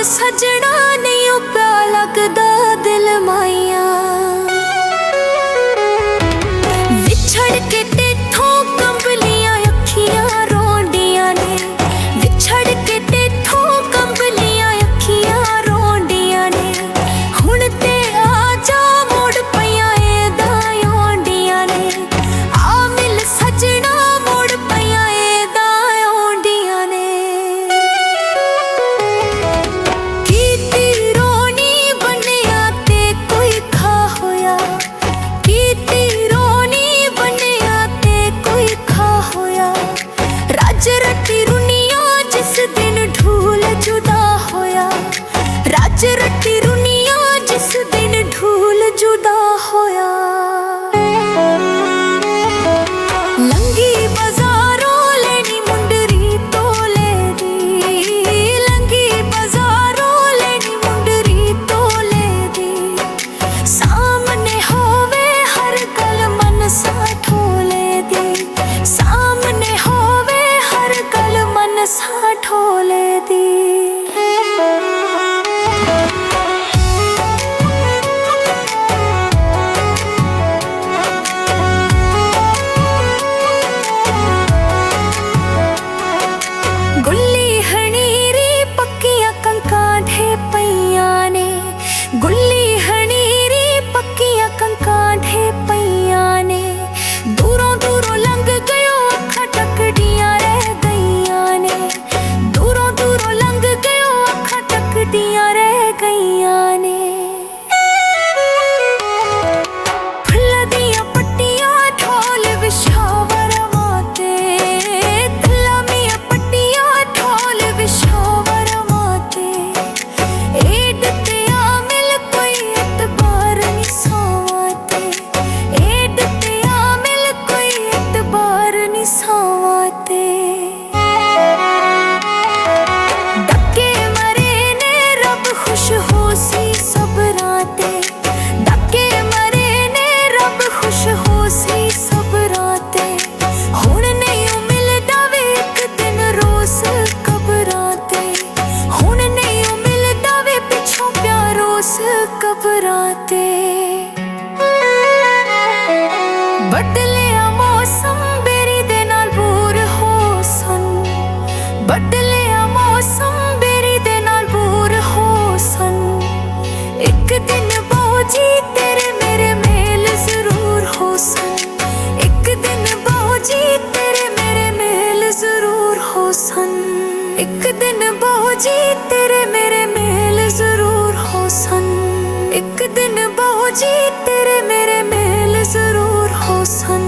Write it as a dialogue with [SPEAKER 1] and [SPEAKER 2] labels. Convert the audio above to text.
[SPEAKER 1] सजना नहीं प्या लगदा दिल माइया विछड़ के तेथों कंबलियां अखियां रोंदियां ने विछड़ के तेथों कंबलियां अखियां रोंदियां ने हुण ते आ जा मोड़ पईयां एदा आउंदियां ने आ मिल सजना मोड़ पईयां एदा आउंदियां ने रटी रुनिया जिस दिन ढूल जुदा होया राज रटी रुनिया जिस दिन ढूल जुदा होया लंगी बाजारों लेनी मुंडरी तोले दी लंगी बाजारों लेनी मुंडरी तोले दी सामने होवे हर गल मन सा ठोले दी सामने होवे हर गल मन सा ठोले दी गुल्ली हनीरी पक्कियां कंकां ढे पईयां ने गुल्ली हनीरी पक्कियां कंकां ढे पईयां ने दूरों दूरों लंघ गयो अखां टकदियां रह गईयां ने दूरों दूरों लंघ गयो अखां टकदियां रह गईयां ने फुल्ल दियां पट्टियां ढोल विछावर माते गुलामियां पट्टियां ढोल विछावर माते एड ते आ मिल कोई एतबार नी सावाते एड ते आ मिल कोई एतबार नी सावाते डके मरे ने रब खुश हो सी सबरां ते डके मरे ने रब खुश हो सी सबरां ते हुण नहीं मिलदा वे इक दिन रोस कबरां ते हुण नहीं मिलदा वे पिछों प्या रोस कबरां ते बदलिया मौसम बेरी दे नाल बूर हो सन बदलिया मौसम बेरी दे नाल बूर हो सन एक दिन बौजी तेरे मेरे मेल जरूर हो सन एक दिन बौजी तेरे मेरे मेल जरूर हो सन एक दिन बौजी तेरे मेरे मेल जरूर हो सन एक दिन बौजी तेरे मेरे मेल जरूर हो सन।